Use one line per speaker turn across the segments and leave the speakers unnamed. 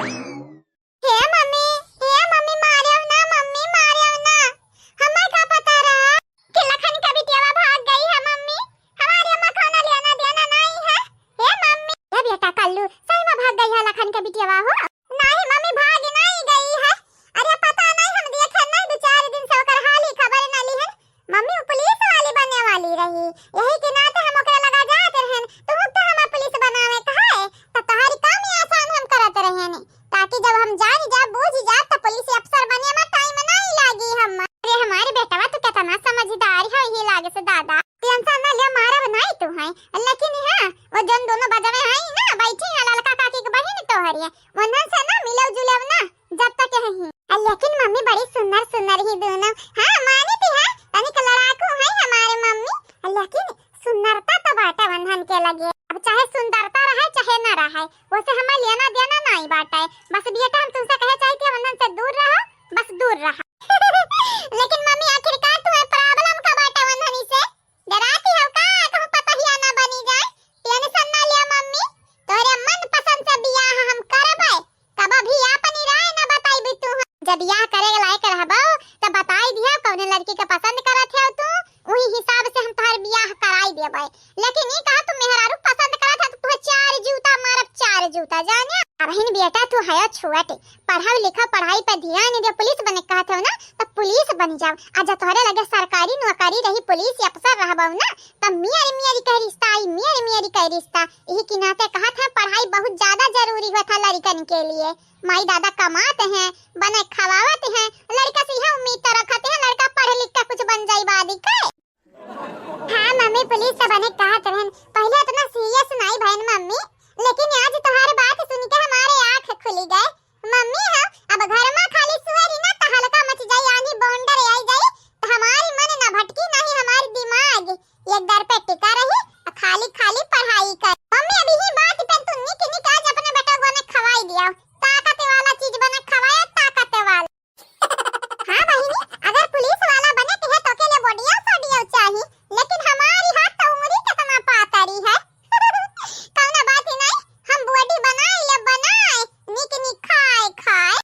हे mummy मारव ना, mummy मारव ना। हमें का पता रहा कि लखन का बिटिया भाग गई है मम्मी। हमारी अम्मा खाना लेना देना नहीं है। हे मम्मी, ये बेटा कल्लू सही में भाग गई है लखन का बिटिया हो? नहीं मम्मी भाग नहीं गई है। अरे पता नहीं, हम देखे नहीं, दो चार दिन से ओकर हाली खबर न ली है। मम्मी वो पुलिस वाली बनने वाली रही, यही के नाते हम ओकरा लगा जात रहन। तो हम पुलिस बनावे कहे तो तोहारी काम ही आसान हम करत रहन, ताकि जब हम जान जा बूझ जा तो पुलिस अफसर बने में टाइम नहीं लागी हम। अरे हमारे बेटा तो कितना समझदार है, ही लागे से दादा टेंशन ना ले, मारब नहीं तू है। लेकिन हां वो जन दोनों बजवे है ना बैठी है ललका काकी के बहन तोहरी, वनन से ना मिलव जुलव ना जब तक है। लेकिन मम्मी बड़ी सुंदर सुंदर ही दोनों। हां मानती है तनिक लड़ाकू है हमारे मम्मी, लेकिन सुंदरता तो बाटा बंधन के लगे। अब चाहे सुंदरता रहे चाहे ना रहे, वैसे हमें लेना देना नहीं बाटा है। बस बेटा हम तुमसे कहे चाहते हैं बंधन से दूर रहो, बस दूर रहो। लेकिन मम्मी आखिरकार तुम्हें प्रॉब्लम का बाटा बंधन से डराती हो का? कहूं पता ही ना बनी जाए। टेंशन ना लिया मम्मी, तोरे मन पसंद से बियाह हम करबै। कब भी अपनी राय ना बताई भी तू। जब बियाह करे लायक रहबो त बताई दिया कौन लड़की के पसंद करत है तू, वही हिसाब से हम तोहर बियाह कराई देबै। लेकिन ई कहा तू मेहरारू पसंद करत है तो तू चार जूता मारब, चार जूता जाने। बहन बेटा तू है छोटे, पढ़ा लिखा पढ़ाई पे ध्यान दे, पुलिस बने कहत हो ना तो पुलिस बन जाओ। आज तोहरे लगे सरकारी नौकरी रही, पुलिस अफसर रहबो ना त मियारी मियारी कह रिश्ता आई, मियारी मियारी कह रिश्ता। यही के नाते कहत है पढ़ाई बहुत ज्यादा जरूरी होता लड़कन के लिए। माई दादा कमाते हैं, बने खवावत हैं, लड़का से यह उम्मीद तो रखते हैं लड़का पढ़ लिख के कुछ बन जाई बादी के। हां मम्मी पुलिस से बने कहत रहन, पहले इतना सीरियस नहीं भैन मम्मी, लेकिन आज तुम्हारी बात सुन के हमारे आंख खुल गए। मम्मी हम अब घर में खाली सुअरी ना त हल्का मच जाई, आनी बॉन्डर आई जाई तो हमारी मन ना भटकी नहीं, हमारी दिमाग एक दर पे टिका रही, खाली खाली पढ़ाई कर। मम्मी अभी ही बात पे तू निक निक आज अपने बेटा को ने खवाई दिया, ताकत वाला चीज बने खवाया, ताकत वाला। हां बहिनी अगर पुलिस वाला बने के है तो के लिए बॉडिया सोडिया चाहिए, लेकिन हमारी हाथ तो उंगली कितना पातरी है। कौना बात ही नहीं, हम बॉडी बनाए ले बनाए, निक निक खाए खाए।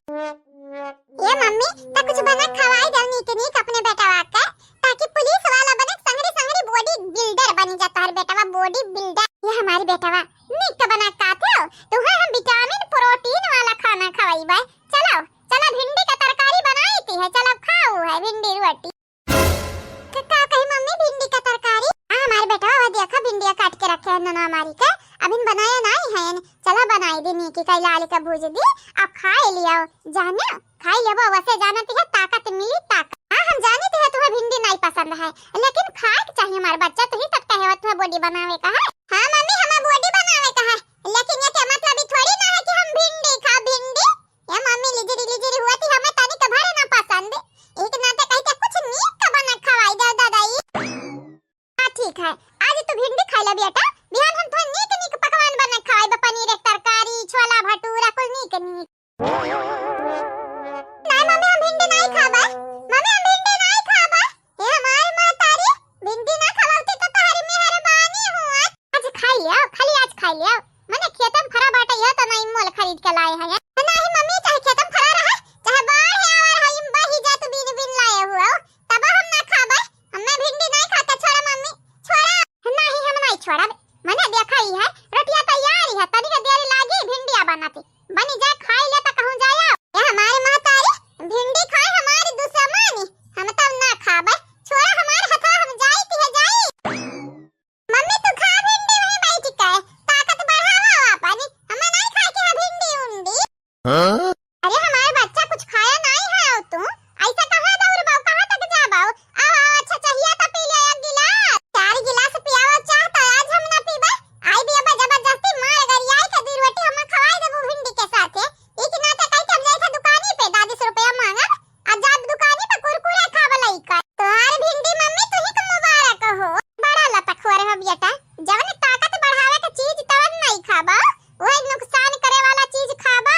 ये मम्मी तो कुछ बना खवाई दे निक निक अपने बेटा का, ताकि पुलिस वाला बने संगरी संगरी बॉडी बिल्डर बन जाता है बेटा, बॉडी बिल्डर। ये हमारे बेटा निक बना काते हो तो हम विटामिन प्रोटीन वाला खाना खवाईबे। चलो चलो भिंडी का तरकारी बनाई थी है, चलो खाओ है भिंडी रोटी। का कही मम्मी भिंडी का तरकारी? हां हमारे बेटा वो देखा भिंडिया काट के रखे हैं नोनो हमारी का, अभी बनाया नहीं है। चलो बनाई दी नीकी का लाल का भूज दी, अब खाए लियो जाने, खाई लेबो वैसे जानती है ताकत मिली ताकत। हां हम जानते हैं तुम्हें भिंडी नहीं पसंद है, लेकिन खाए के चाहिए हमारे बच्चा, तो ही तक कहे तुम्हें बॉडी बनावे का है। हां मम्मी हमें बॉडी बनावे का है, लेकिन ये क्या मतलब ही थोड़ी ना है कि हम भिंडी खा भिंडी। ये मम्मी लिजरी हुआ थी हमें तनी का भरे ना पसंद, एक नाते कहते कुछ नीक का बना खवाई दे दादाई। हां ठीक है आज तो भिंडी खा ले बेटा, बिहान हम तो नीक नीक पकवान बना खवाई, पनीर एक तरकारी, छोला भटूरा कुल नीक नीक। नहीं मम्मी हम भिंडी नहीं खाबा, मम्मी हम भिंडी नहीं खाबा। ये हमारी मातारी भिंडी ना खवाती तो तुम्हारी मेहरबानी हुआ। आज खाई लियो, खाली आज खाई लियो, मने खेतम खरा बाटा यह तो नहीं मोल खरीद के लाए हैं। नहीं मम्मी चाहे खेतम खरा रहे चाहे बाहर है और हम बही जा तो बिन बिन लाए हुआ तब हम ना खाबे। हमें भिंडी नहीं खाता, छोड़ा मम्मी छोड़ा। नहीं हम नहीं छोड़ा, मने देखा ही है रोटियां तैयार है, तनी के देर लागी भिंडिया बनाती बनी जाए, खाई ले त कहूं जाया। ये हमारी मातारी भिंडी खाए हमारी दुश्मनी, हम तब ना खाबे, छोड़ा हमारे हाथ हम जाई है जाई। मम्मी तू खा भिंडी वहीं बैठ के ताकत बढ़ावा अपनी, हमें नहीं खाए के भिंडी उंडी। हां अरे हमारे बच्चा कुछ खाया नहीं है तू ऐसा कहां दौड़ बाऊ, कहां तक जा बाऊ। अच्छा चाहिए तो पी ले एक गिलास, 4 गिलास पियावा चाहता आज हम ना पीबे। आई भी अब जबरदस्ती मार गरियाई के दी रोटी हम खवाई देबो भिंडी के साथ। एक नाते कहते हम जैसे दुकानी पे 20 रुपया मांगा, आज जब दुकानी पे कुरकुरे खावलई का तोहार भिंडी मम्मी तू ही के मुबारक हो। बड़ा लपखोर हो बेटा, जवन ताकत बढ़ावे के चीज तवन नहीं खाबा, वही नुकसान करे वाला चीज खाबा।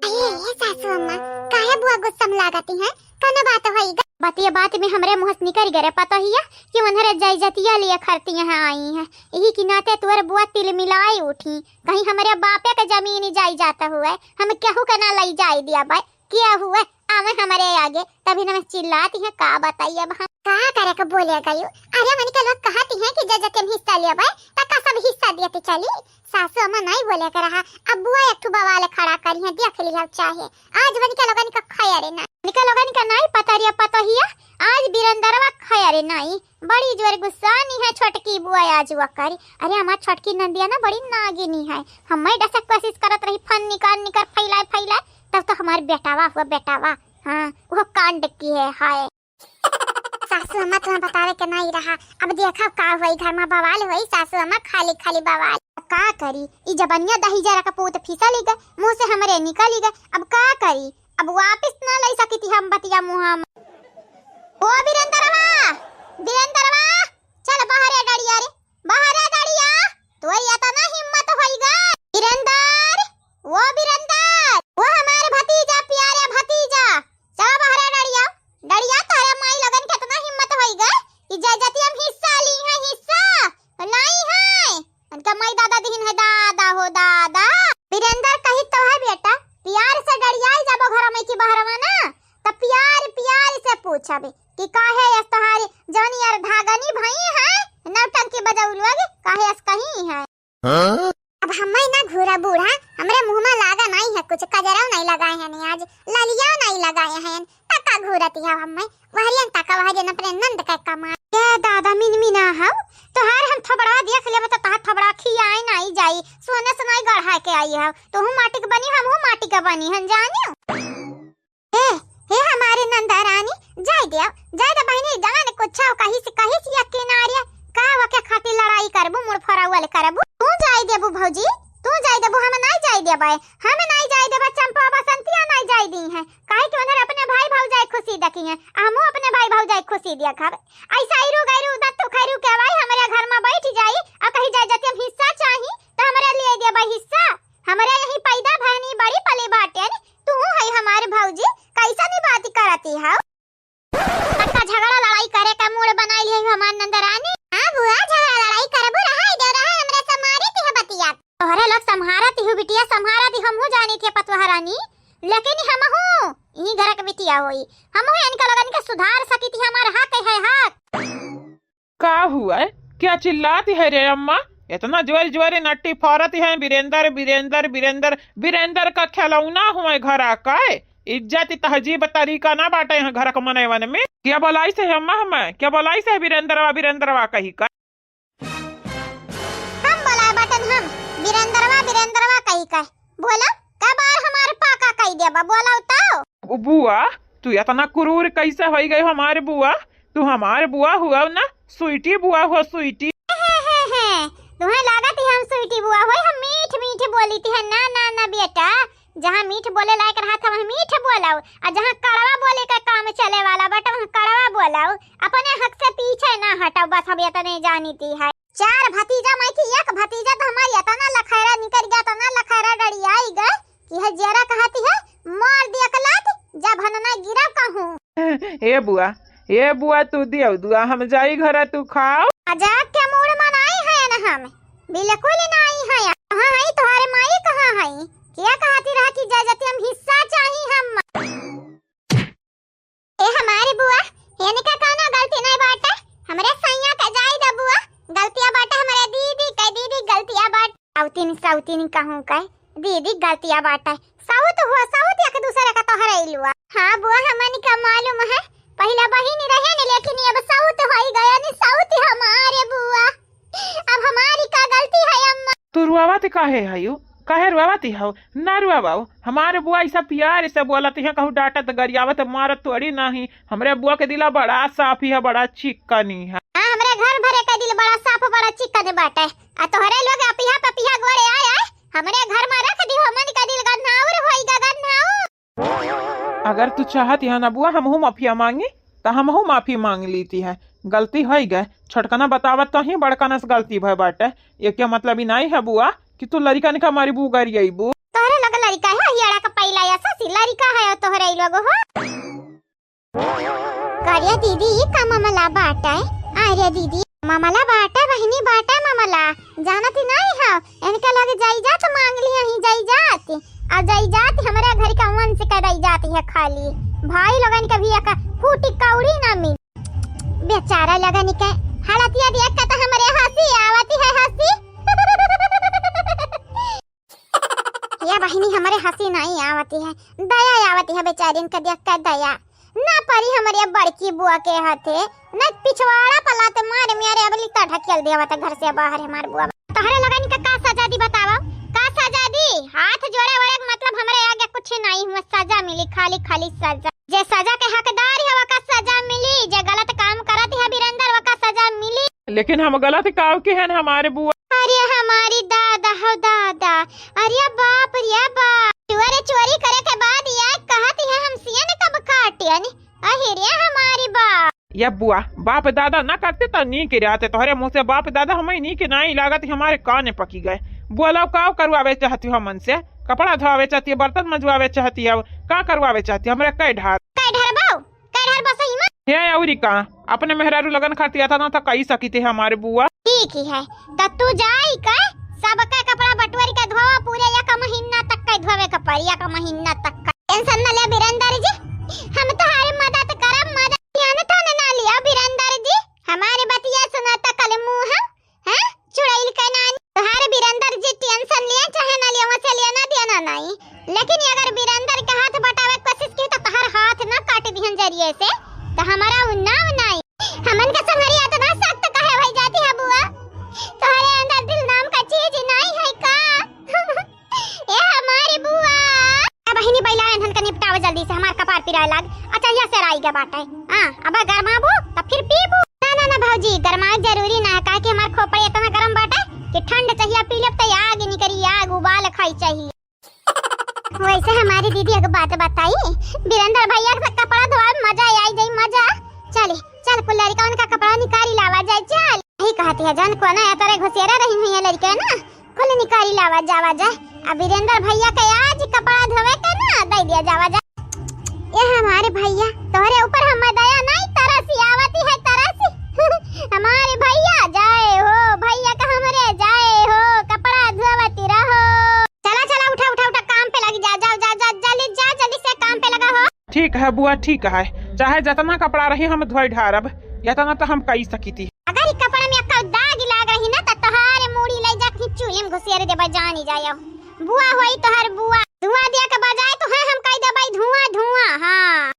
अये सासू अम्मा काहे बुआ गुस्सा में लागती हैं, कने बात होई बातिया बात में हमरे मुंह से निकल गए पता ही है कि उन्हरे जाई जतिया लिए खरती यहाँ आई है। यही की नाते तुअर बुआ तिल मिलाई उठी कहीं हमारे बापे के जमीन जाई जाता हुआ हम केहू के ना लई जाई दिया भाई क्या हुआ आवे हमारे आगे तभी ना मैं चिल्लाती है का बताइए अब हम का करे के बोले गई। अरे मन के लोग कहती हैं कि जज के हिस्सा लिया भाई तका सब हिस्सा दिए तो चली सासू अम्मा नहीं बोले कर रहा अब बुआ एक ठो बवाल खड़ा करी है देख लिया चाहे आज बन के लोगन का खाया रे ना निकल लोगन का नहीं पता रे पता ही आज बिरंदरवा खाया रे नहीं बड़ी जोर गुस्सा नहीं है छोटकी बुआ आज वो करी। अरे हमार छोटकी नंदिया ना बड़ी नागिनी है हम डसक कोशिश करत रही फन निकाल फैलाए तब तो हमारे बेटावा हाँ वो कांड की है हाय सासू अम्मा तुम्हें बतावे के नहीं रहा अब देखा का हुई घर में बवाल हुई सासू अम्मा खाली बवाल का करी ई जबनिया दही जरा का पूत फिसल गए मुंह से हमरे निकल गए अब का करी अब वापस ना ले सकी थी हम बतिया मुंह में। ओ बिरंदरवा चल बाहर आ गाड़िया तो या तो ना हिम्मत होई गई बिरंदर वो हमारे भतीजा प्यारे भतीजा चल बाहर आ गाड़िया तारे माई लगन कितना हिम्मत होई गई कि जजती हम हिस्सा ली है हिस्सा नहीं है उनका माई दादा दिन है दादा हो दादा बिरंदर कही तो है बेटा प्यार से गाड़िया जाबो घर में की बाहर ना तो प्यार से पूछा बे कि काहे यस तोहारी जवानी यार धागनी भई है नौटंकी बजाऊ लोग काहे यस कहीं है। अब हमें ना घूरा बूढ़ा हमरे मुंह में लागा नहीं है कुछ कजरा नहीं लगाए हैं नहीं आज ललिया नहीं लगाए हैं तका घूरती है हमें वहरियन तका वहरियन अपने नंद का कमा ये दादा मिनमिना है तो हर हम थबड़ा देख लेबे तो ता थबड़ा खियाई नहीं जाई सोने से नहीं गढ़ा के आई है तो हम माटी के बनी हम माटी के बनी हम जानियो हे हमारे नंदा रानी जाय दे बहनी जान कुछ कहीं से या किनारे का वके खातिर लड़ाई करबू मुड़ फरावल करबू तू जाय देबू भौजी तू जाय देबू हम नहीं जाय देबे हम नहीं जाय देबे चंपा बसंतिया नहीं जाय दी है काहे कि उधर अपने भाई भौजाई खुशी देखी है हमहू अपने भाई भौजाई खुशी दिया खाबे ऐसा इरु गैरु दत्तू खैरु के भाई हमारे घर में बैठ जाई और कहीं जाय जति हम हिस्सा चाही तो हमरा लिए देबे हिस्सा हमरा यही पैदा भनी बड़ी पली बाटे तू है हमारे भौजी कैसा नहीं बात करती है तक्का झगड़ा लड़ाई करे का मूड बनाई है हमार नंदरानी। हां बुआ झगड़ा लड़ाई करबो रहा दे रहा हमरे समारे ती है बतिया तोहरे लोग संहारती हो बिटिया संहारती हमहू जानी थे पतवा रानी लेकिन हमहू ई घर के बिटिया होई हमहू इनका लगन के सुधार सकी थी हमार हक है हक।
का हुआ है क्या चिल्लाती है रे अम्मा इतना जोर नट्टी फौरती है बिरेंदर का खिलौना हुआ घर का इज्जत तहजीब तरीका ना बाटे हैं घर के मनैवन में क्या बोलाई से अम्मा हमें क्या बोलाई से बिरेंदरवा कही का
हम बोला बटन हम बिरेंदरवा कही का बोला का बार हमारे पाका कही देबा बोला तो
बुआ तू इतना क्रूर कैसे हो गई हमारे बुआ तू हमारे बुआ हुआ ना स्वीटी बुआ हुआ स्वीटी
तुम्हें लगा थी हम स्वीटी बुआ होई हम मीठ बोली थी ना बेटा जहाँ मीठ बोले लायक रहा था वहाँ मीठ बोलाओ और जहाँ कड़वा बोले का काम चले वाला बेटा वहाँ कड़वा बोलाओ अपने हक से पीछे ना हटाओ बस हम ये तो नहीं जानी थी है चार भतीजा मैं थी एक भतीजा तो हमारी इतना लखैरा निकल गया तना लखैरा डड़ी आई गए कि है जरा कहती है मार दिया कलात जब हनना गिरा कहूँ
ए बुआ तू दियो दुआ हम जाई घर तू खाओ
मजाक के मूड मनाई है ना हम बिल्कुल नहीं है कहाँ है तुम्हारे माई कहाँ है क्या कहती रहा कि जजती हम हिस्सा चाहिए हम ए हमारी बुआ येने का काना गलती नहीं बाटे हमरे सैया का जाई द बुआ गलतियां बाटे हमारे दीदी गलतियां बाट साउतीन कहूं कह दीदी गलतियां बाटे साउत एक दूसरे का तो हरैलुआ। हां बुआ हमनी का मालूम है पहला बहिनी रहे ने लेकिन अब साउत होई गया ने साउत हमारे बुआ अब हमारी का गलती है अम्मा
तू रुआवत काहे हयू काहे रुआवती हो ना रुआवाओ हमारे बुआ ऐसा प्यार से बोलती है कहूँ डांटत गरियावत मारत थोड़ी नहीं हमरे बुआ के दिला बड़ा साफ है बड़ा चिकनी है
हमरे घर भरे का दिल बड़ा साफ बड़ा चिकन बाटे आ तोहरे लोग अपिया गोड़े आए हमरे घर में रख दी हमन का दिल गन्नाउर होई गन्नाउ
अगर तू चाहती है ना बुआ हमहू माफिया मांगी तो हमहू माफी मांग लेती है गलती हो गए छोटकना बतावत तो ही बड़कना से गलती भय बाटे ये क्या मतलब ही नहीं है बुआ कि तू लड़का निका मारी बू गरी आई बू
तोहरे लग लड़का है हियाड़ा का पहला ऐसा सी लड़का है तोहरे लोग हो कार्या दीदी का मामला बाटा है आर्या दीदी मामला बाटा बहनी बाटा मामला जानत नहीं है इनका लगे जाई जात मांग ली ही जाई जात आ जाई जात हमारे घर का वन से कराई जाती है खाली भाई लगन का भी का फूटी कौड़ी ना मिल बेचारा लगन के हालतिया देख के तो हमारे हंसी आवती है हंसी या बहनी हमारे हंसी नहीं आवती है दया आवती है बेचारी इनका देख के दया ना परी हमारे बड़की बुआ के हाथे न पिछवाड़ा पलाते मारे मेरे अबली ता ढकेल देवा था घर से बाहर हमार बुआ तोहरे लगन का सजा दी बतावा का सजा दी हाथ जोड़े वड़े मतलब हमारे आगे कुछ नहीं हुआ सजा मिली खाली खाली सजा जे सजा के हकदार है वका सजा मिली जे गलत काम करत है बिरंदर वका सजा मिली
लेकिन हम गलत काम के हैं हमारे बुआ
अरे हमारी दादा हो दादा अरे बाप रे बाप चोरी करे के बाद ये कहती है हम सिया ने कब काटियन अहिरे हमारी बाप
या बुआ बाप दादा ना करते तो नी के रहते तोहरे मुंह से बाप दादा हमें नी के नहीं लागत हमारे काने पकी गए बुआ लो का करवावे चाहती हो मन से कपड़ा धोवावे चाहती है बर्तन मजवावे चाहती है का करवावे चाहती है हमरे कई ढार
बस ही
हे औरी का अपने मेहरारू लगन खाती था ना तो कई सकी थे हमारे बुआ
ठीक ही है तब तू जाई का सब का कपड़ा बटवारी का धोवा पूरे या का महीना तक का धोवे का परिया का महीना तक का टेंशन न ले बिरंदर जी हम तुम्हारी मदद करब मदद यानी तो ना लिया बिरंदर जी हमारे बतिया सुनाता कल मुंह हैं चुड़ैल का नानी तुम्हारे बिरंदर जी टेंशन लिया चाहे ना लिया वसे लेना देना नहीं लेकिन अगर बिरंदर के हाथ बटावे कोशिश की तो तोहर हाथ ना काट दिहन जरिए से तो हमारा उन्नाव नहीं हमन का संगरिया तो ना सख्त कहे भाई जाती है बुआ तुम्हारे अंदर दिल नाम का चीज नहीं है का ए हमारी बुआ बहनी बैला धन का निपटावे जल्दी से हमार कपार पिराए लाग अच्छा या से राई के बाटे हां अब गरमाबो तब फिर पीबो ना भौजी गरमा जरूरी ना है काहे कि हमार खोपड़ी इतना गरम बाटे कि ठंड चाहिए पी लेब त आग नहीं करी आग उबाल खाई चाहिए वैसे हमारी दीदी एक बात बताई बिरंदर भैया का कपड़ा धोआ मजा आई जाई मजा चले चल को लड़का उनका कपड़ा निकाली लावा जाए चल यही कहती है जान को ना तेरे घुसेरा रही हुई है लड़का ना कुल निकाली लावा जावा जाए अब वीरेंद्र भैया का आज कपड़ा धोवे के ना दे दिया जावा जाए ये हमारे भैया तोरे ऊपर हम दया नहीं तरसी आवती है तरसी हमारे भैया जाए हो भैया का हमरे जाए हो कपड़ा धोवती रहो चला चला उठा उठा उठा काम पे लग जा जल्दी से काम पे लगा हो
ठीक है बुआ ठीक है चाहे जितना कपड़ा रही हम धोई ढारब इतना तो हम कई सकी थी
अगर कपड़ा में का दाग लाग रही ना तो तोहारे मूड़ी ले जा के चूल्हे में घुसेरे देबा जानी जायो बुआ होई तोहर बुआ धुआं दिया के बजाय तो है हम कह देबई धुआं धुआं हां